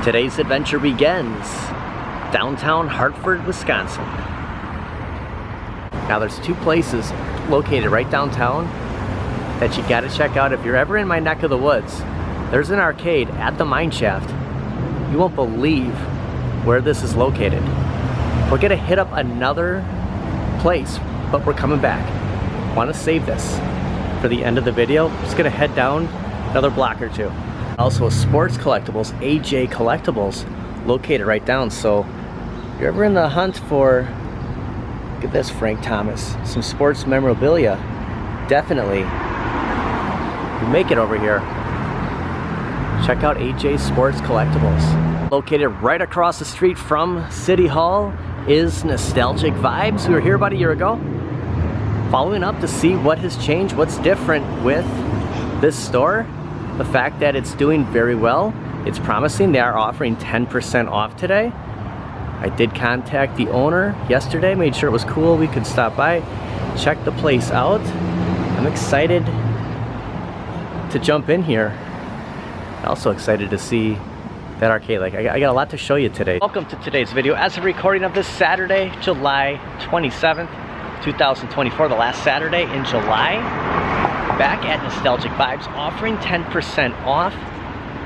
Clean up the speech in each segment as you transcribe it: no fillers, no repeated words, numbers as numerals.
Today's adventure begins downtown Hartford, Wisconsin. Now there's two places located right downtown that you gotta check out if you're ever in my neck of the woods. There's an arcade at the mine shaft. You won't believe where this is located. We're gonna hit up another place, but we're coming back. Want to save this for the end of the video. Just gonna head down another block or two. Also, sports collectibles, AJ Collectibles, located right down. So if you're ever in the hunt for, look at this, Frank Thomas, some sports memorabilia, definitely, you make it over here. Check out AJ Sports Collectibles. Located right across the street from City Hall is Nostalgic Vibes. We were here about a year ago. Following up to see what has changed, what's different with this store. The fact that it's doing very well, it's promising. They are offering 10% off today. I did contact the owner yesterday, made sure it was cool, we could stop by, check the place out. I'm excited to jump in here. Also excited to see that arcade. Like, I got a lot to show you today. Welcome to today's video. As of recording of this Saturday, July 27th, 2024, the last Saturday in July. Back at Nostalgic Vibes, offering 10% off.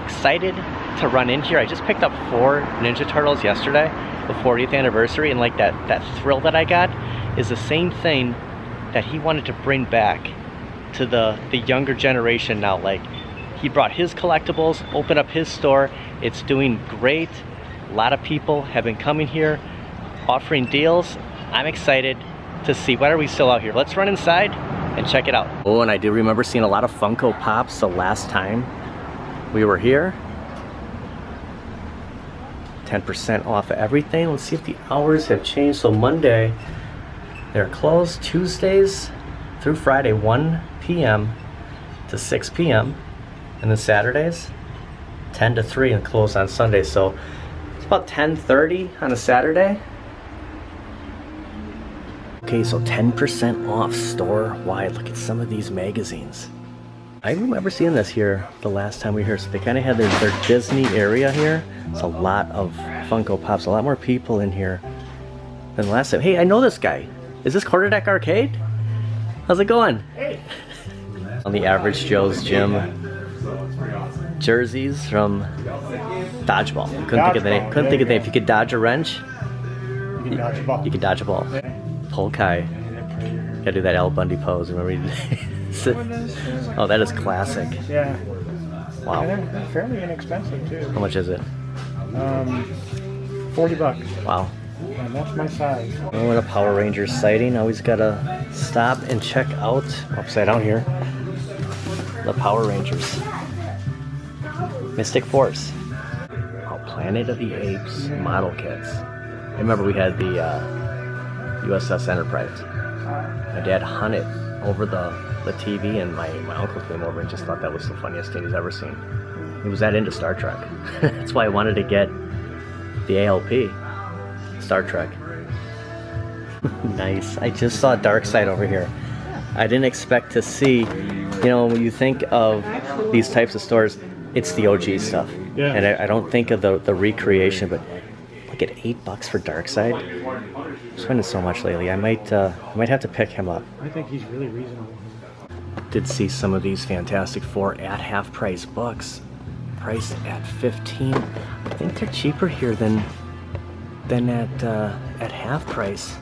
Excited to run in here. I just picked up 4 Ninja Turtles yesterday, the 40th anniversary, and like that thrill that I got is the same thing that he wanted to bring back to the younger generation now. Like, he brought his collectibles, opened up his store. It's doing great. A lot of people have been coming here, offering deals. I'm excited to see. Why are we still out here? Let's run inside and check it out. Oh, and I do remember seeing a lot of Funko Pops the last time we were here. 10% off of everything. Let's see if the hours have changed. So Monday, they're closed. Tuesdays through Friday, 1 p.m. to 6 p.m. And then Saturdays, 10 to 3, and closed on Sunday. So it's about 10:30 on a Saturday. Okay, so 10% off store-wide. Look at some of these magazines. I remember seeing this here the last time we were here. So they kind of had their Disney area here. It's a lot of Funko Pops, a lot more people in here than the last time. Hey, I know this guy. Is this Quarterdeck Arcade? How's it going? Hey. On the Average Joe's Gym jerseys from Dodgeball. Couldn't think of the name. Couldn't think of the name. If you could dodge a wrench, you could dodge a ball. You could dodge a ball. Polkai. Gotta do that Al Bundy pose. Remember you did? Oh, that is classic. Yeah. Wow. And they're fairly inexpensive too. How much is it? $40. Wow. And that's my size. Oh, what a Power Rangers sighting. Always gotta stop and check out, upside down here, the Power Rangers. Mystic Force. Oh, Planet of the Apes model kits. I remember we had the USS Enterprise. My dad hung it over the TV, and my uncle came over and just thought that was the funniest thing he's ever seen. He was that into Star Trek. That's why I wanted to get the ALP. Star Trek. Nice. I just saw Darkseid over here. I didn't expect to see, you know, when you think of these types of stores, it's the OG stuff. Yeah. And I don't think of the recreation, but look at $8 for Darkseid. I'm spending so much lately. I might have to pick him up. I think he's really reasonable. Did see some of these Fantastic Four at half price books, priced at $15. I think they're cheaper here than at half price.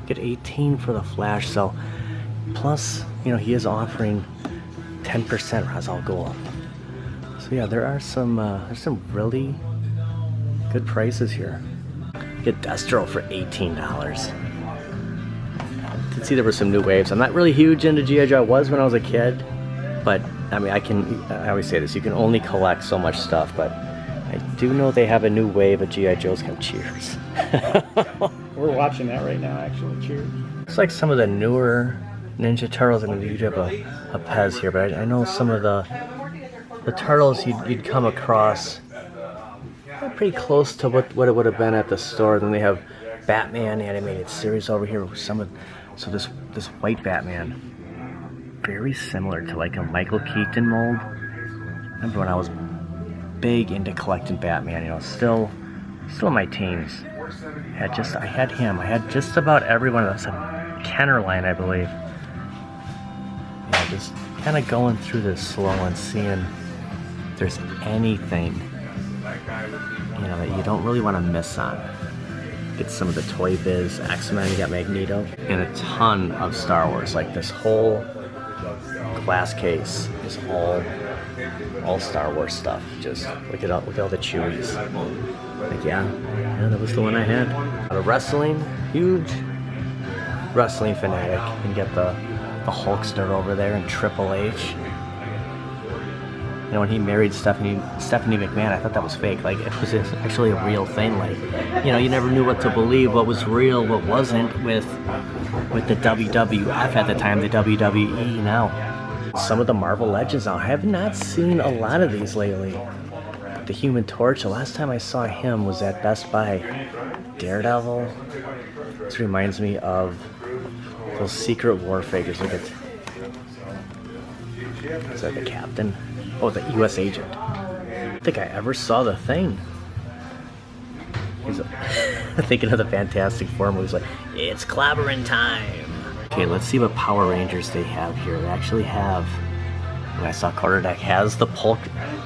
Get $18 for the Flash. So plus, you know, he is offering 10% Ra's al Ghul. So yeah, there's some really good prices here. Get Destro for $18. Did see there were some new waves. I'm not really huge into G.I. Joe. I was when I was a kid, but I mean, I always say this, you can only collect so much stuff, but I do know they have a new wave of G.I. Joes called Cheers. We're watching that right now, actually. Cheers. Looks like some of the newer Ninja Turtles. I mean, you do have a Pez here, but I know some of the Turtles you'd come across pretty close to what it would have been at the store. Then they have Batman animated series over here with so this white Batman, very similar to like a Michael Keaton mold. Remember when I was big into collecting Batman, you know, still in my teens. I had him. I had just about everyone. That's a Kenner line, I believe. Yeah, just kind of going through this slow and seeing if there's anything, you know, that you don't really want to miss on. Get some of the Toy Biz, X-Men, you got Magneto, and a ton of Star Wars. Like this whole glass case is all Star Wars stuff. Just look at all the Chewies. Like yeah, that was the one I had. The wrestling, huge wrestling fanatic. You get the Hulkster over there and Triple H. You know, when he married Stephanie McMahon, I thought that was fake. Like, it was actually a real thing. Like, you know, you never knew what to believe, what was real, what wasn't with the WWF at the time, the WWE now. Some of the Marvel Legends now. I have not seen a lot of these lately. The Human Torch, the last time I saw him was at Best Buy. Daredevil. This reminds me of those Secret War figures. Look at, is that the Captain? Oh, the U.S. Agent. I don't think I ever saw the Thing. Thinking of the Fantastic Four movies, like, it's clobbering time. Okay, let's see what Power Rangers they have here. They actually have, I saw Quarterdeck has the Polk.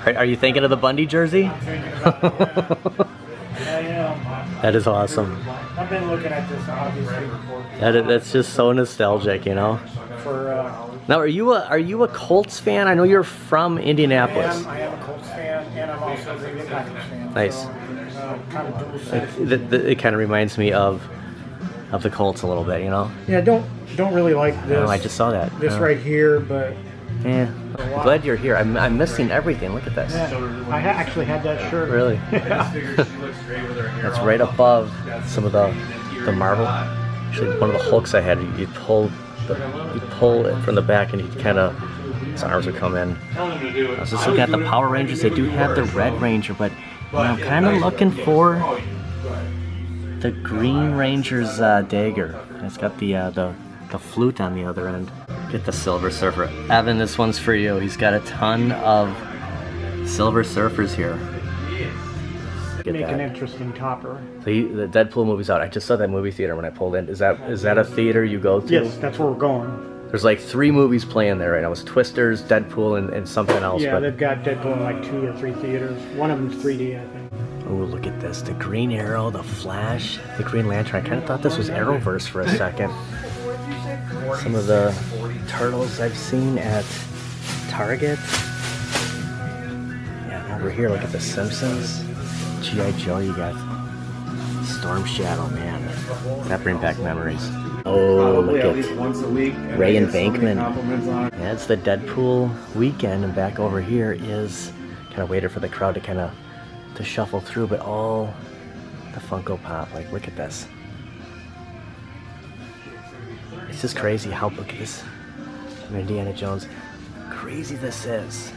Are you thinking of the Bundy jersey? That is awesome. I've been looking at this, obviously. That's just so nostalgic, you know? Now, are you a Colts fan? I know you're from Indianapolis. I am a Colts fan, and I'm also a Green Bay Packers fan. Nice. So, kind of dual set. It kind of reminds me of the Colts a little bit, you know? Yeah, don't really like this. No, I just saw that. This right here, but yeah. I'm glad you're here. I'm missing everything. Look at this. Yeah, I actually had that shirt. Really? Yeah. That's right above some of the Marvel. Actually, one of the Hulks I had, you'd pull it from the back and he'd kind of, his arms would come in. I was just looking at the Power Rangers. They do have the Red Ranger, but you know, I'm kind of looking for the Green Ranger's dagger. It's got the flute on the other end. Get the Silver Surfer. Evan, this one's for you. He's got a ton of Silver Surfers here. Get Make that. an interesting topper. So the Deadpool movie's out. I just saw that movie theater when I pulled in. Is that a theater you go to? Yes, that's where we're going. There's like 3 movies playing there right now. It's Twisters, Deadpool, and something else. Yeah, but they've got Deadpool in like 2 or 3 theaters. One of them's 3D, I think. oh, look at this. The Green Arrow, the Flash, the Green Lantern. I kind of thought this was Arrowverse for a second. Some of the Turtles I've seen at Target. Yeah, over here, look at the Simpsons. G.I. Joe, you got Storm Shadow, man. That brings back memories. Oh, look at Ray and Bankman. Yeah, it's the Deadpool weekend, and back over here is kind of waited for the crowd to kind of to shuffle through, but all the Funko Pop. Like, look at this. It's just crazy how, look at this. Indiana Jones. Crazy this is.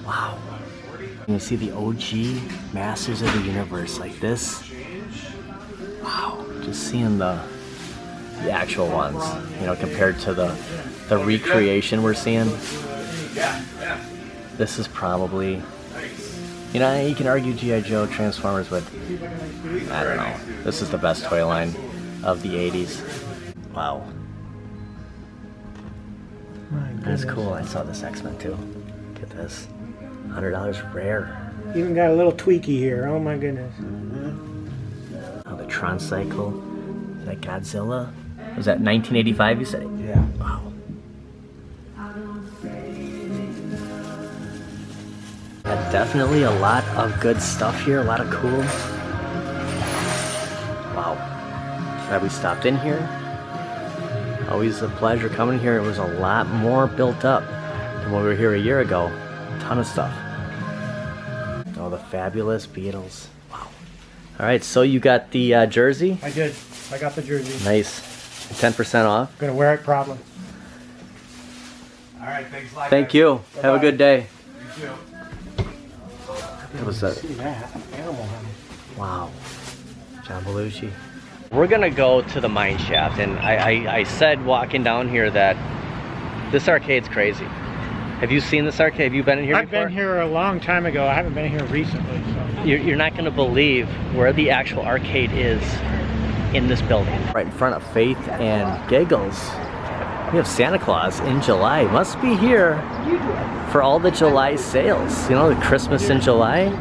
Wow. You see the OG Masters of the Universe like this. Wow. Just seeing the actual ones, you know, compared to the recreation we're seeing. This is probably, you know, you can argue G.I. Joe, Transformers, but I don't know. This is the best toy line of the 80s. Wow. That's cool. I saw this X-Men too. Look at this. $100 rare. Even got a little tweaky here. Oh my goodness. Oh, the Tron Cycle. Is that Godzilla? Was that 1985 you said? Yeah. Wow. Yeah, definitely a lot of good stuff here. A lot of cool. Wow. Glad we stopped in here. Always a pleasure coming here. It was a lot more built up than when we were here a year ago. A ton of stuff. Oh, the fabulous Beatles. Wow. All right, so you got the jersey? I did. I got the jersey. Nice. 10% off. Gonna wear it probably. All right, thanks a lot. Thank you. Bye-bye. Have a good day. You too. That was a, See that? Animal House. wow. John Belushi. We're gonna go to the mine shaft, and I said walking down here that this arcade's crazy. Have you seen this arcade? Have you been in here before? I've been here a long time ago. I haven't been here recently. So. You're not going to believe where the actual arcade is in this building. Right in front of Faith and Giggles. We have Santa Claus in July. Must be here for all the July sales. You know, the Christmas in July.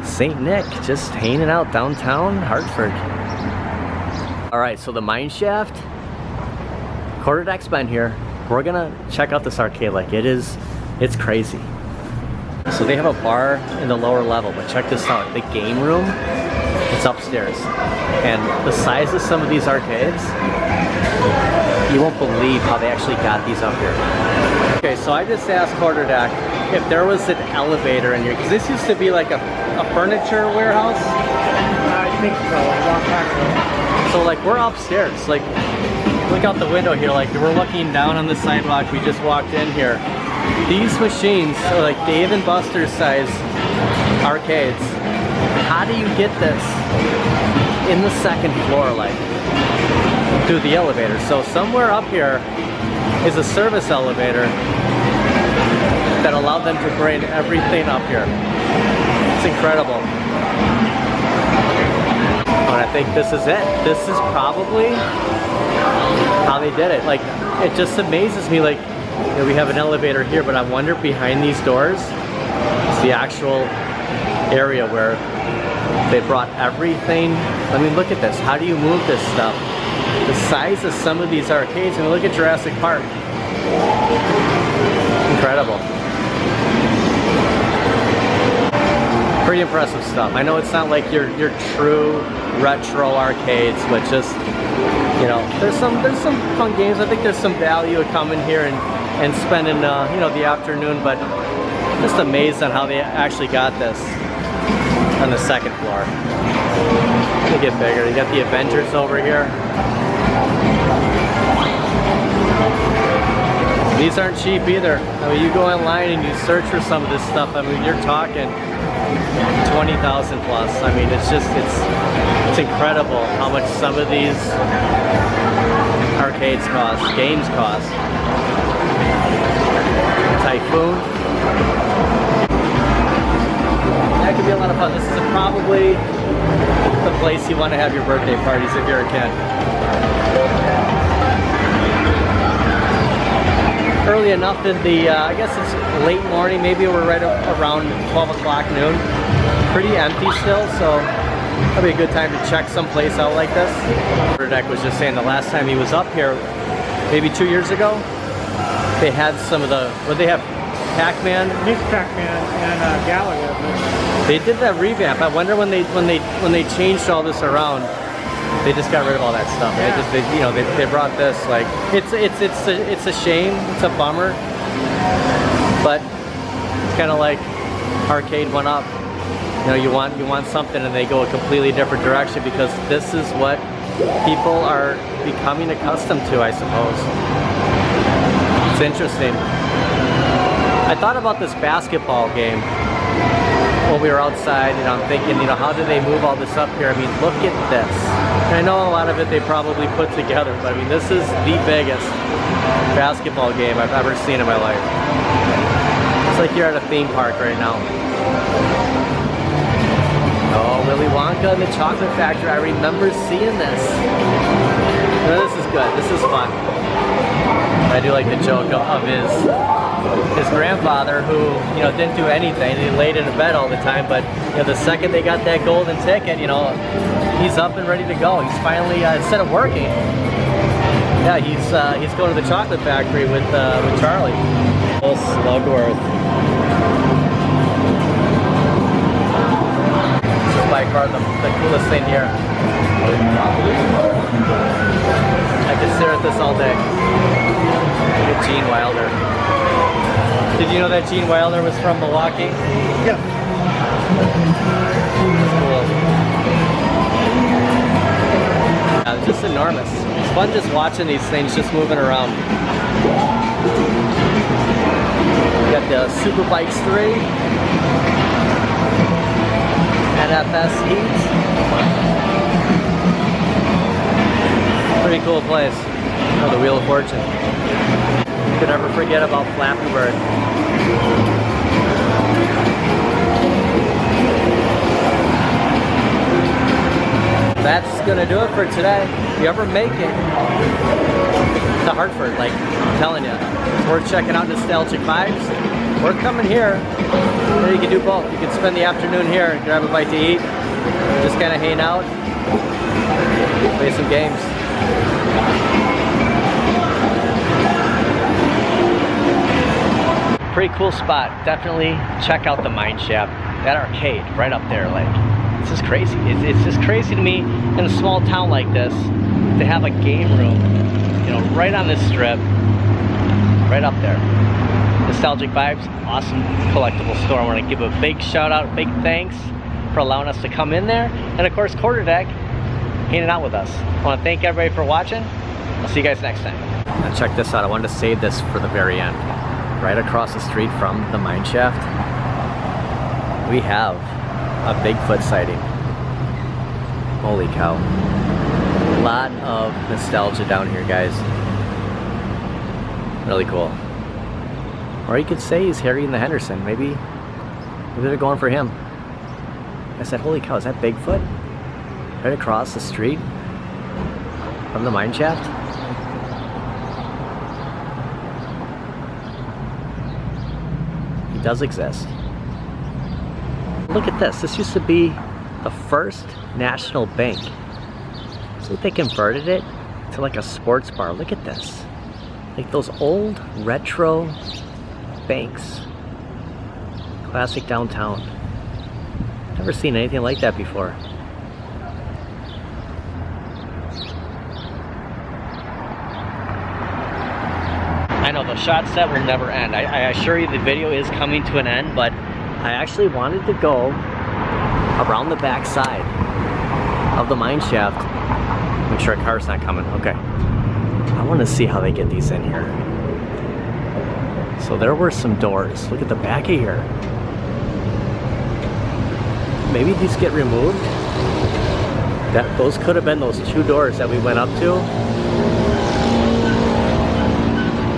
St. Nick just hanging out downtown Hartford. All right, so the mine shaft. Quarter deck's been here. We're gonna check out this arcade. Like it's crazy. So they have a bar in the lower level, but check this out. The game room, it's upstairs. And the size of some of these arcades, you won't believe how they actually got these up here. Okay, so I just asked Quarter Deck if there was an elevator in here, because this used to be like a furniture warehouse. I think so, a long time ago. So like we're upstairs, like look out the window here, like we're looking down on the sidewalk. We just walked in here. These machines are like Dave and Buster's size arcades. How do you get this in the second floor, like through the elevator? So somewhere up here is a service elevator that allowed them to bring everything up here. It's incredible. And I think this is it. This is probably how they did it. Like, it just amazes me, like, you know, we have an elevator here, but I wonder behind these doors is the actual area where they brought everything. I mean, look at this. How do you move this stuff? The size of some of these arcades. I mean, look at Jurassic Park. Incredible. Pretty impressive stuff. I know it's not like your true retro arcades, but just, you know, there's some fun games. I think there's some value of coming here and spending you know, the afternoon, but just amazed on how they actually got this on the second floor. They get bigger. You got the Avengers over here. These aren't cheap either. I mean, you go online and you search for some of this stuff. I mean, you're talking 20,000 plus. I mean, it's just, it's incredible how much some of these arcades cost, games cost. Typhoon. That could be a lot of fun. This is probably the place you want to have your birthday parties if you're a kid. Early enough in the, I guess it's late morning, maybe we're right around 12 o'clock noon. Pretty empty still, so that'll be a good time to check someplace out like this. Deck was just saying the last time he was up here, maybe 2 years ago, they had some of the, what they have, Pac-Man? Nick Pac-Man and Galaga. They did that revamp. I wonder when they changed all this around, they just got rid of all that stuff. Yeah. They brought this, like, it's a shame, it's a bummer, but it's kind of like arcade went up. You know, you want something and they go a completely different direction because this is what people are becoming accustomed to, I suppose. It's interesting. I thought about this basketball game when we were outside, you know, I'm thinking, you know, how do they move all this up here? I mean, look at this. And I know a lot of it they probably put together, but I mean, this is the biggest basketball game I've ever seen in my life. It's like you're at a theme park right now. Oh, Willy Wonka and the Chocolate Factory. I remember seeing this. No, this is good. This is fun. I do like the joke of his grandfather who, you know, didn't do anything. He laid in bed all the time, but, you know, the second they got that golden ticket, you know, he's up and ready to go. He's finally, instead of working, yeah, he's going to the chocolate factory with Charlie. Little Slugworth. This is by far the coolest thing here. I could stare at this all day. Look at Gene Wilder. Did you know that Gene Wilder was from Milwaukee? Yeah. Cool. Yeah, it's just enormous. It's fun just watching these things just moving around. We got the Super Bikes 3. NFS Heat. Pretty cool place. Oh, the Wheel of Fortune. Could never forget about Flappy Bird. That's gonna do it for today. If you ever make it to Hartford, like I'm telling you, it's worth checking out Nostalgic Vibes. We're coming here. Or you can do both. You can spend the afternoon here, grab a bite to eat, just kind of hang out, play some games. Pretty cool spot. Definitely check out the mine shaft. That arcade right up there, like, it's just crazy. It's just crazy to me in a small town like this to have a game room, you know, right on this strip, right up there. Nostalgic Vibes, awesome collectible store. I want to give a big shout out, big thanks for allowing us to come in there, and of course Quarterdeck hanging out with us. I want to thank everybody for watching. I'll see you guys next time. Now check this out. I wanted to save this for the very end. Right across the street from the mine shaft, we have a Bigfoot sighting. Holy cow. A lot of nostalgia down here, guys. Really cool. Or you could say he's Harry and the Henderson. Maybe they're going for him. I said, holy cow, is that Bigfoot? Right across the street from the mine shaft? He does exist. Look at this. This used to be the First National Bank. So they converted it to like a sports bar. Look at this. Like those old retro banks. Classic downtown. Never seen anything like that before. I know the shot set will never end. I assure you the video is coming to an end, but I actually wanted to go around the back side of the mine shaft. Make sure a car's not coming. Okay. I want to see how they get these in here. So there were some doors. Look at the back of here. Maybe these get removed. Those could have been those two doors that we went up to.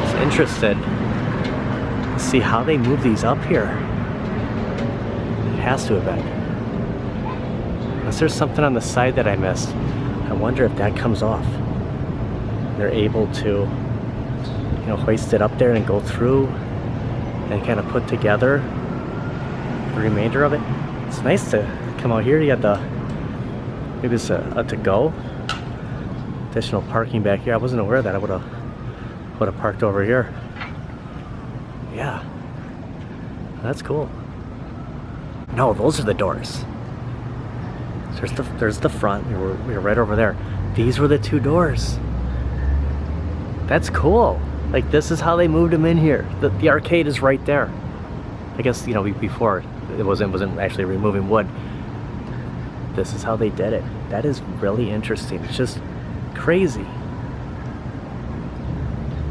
Just interested to see how they move these up here. It has to have been. Unless there's something on the side that I missed. I wonder if that comes off. They're able to, you know, hoist it up there and go through and kind of put together the remainder of it. It's nice to come out here. You got the, maybe it's a to-go. Additional parking back here. I wasn't aware of that. I would have parked over here. Yeah, that's cool. No, those are the doors. There's the front. We were right over there. These were the two doors. That's cool. Like, this is how they moved them in here. The arcade is right there. I guess, you know, before it wasn't actually removing wood. This is how they did it. That is really interesting. It's just crazy.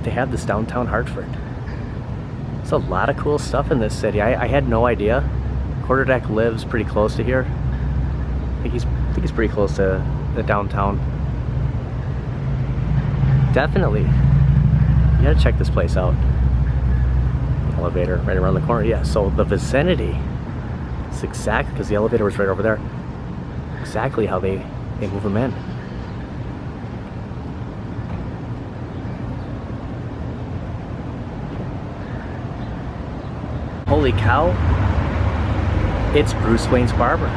They have this downtown Hartford. There's a lot of cool stuff in this city. I had no idea. Quarterdeck lives pretty close to here. I think he's pretty close to the downtown. Definitely. You gotta check this place out. Elevator right around the corner. Yeah, so the vicinity is exactly, because the elevator was right over there, exactly how they move them in. Holy cow, it's Bruce Wayne's barber.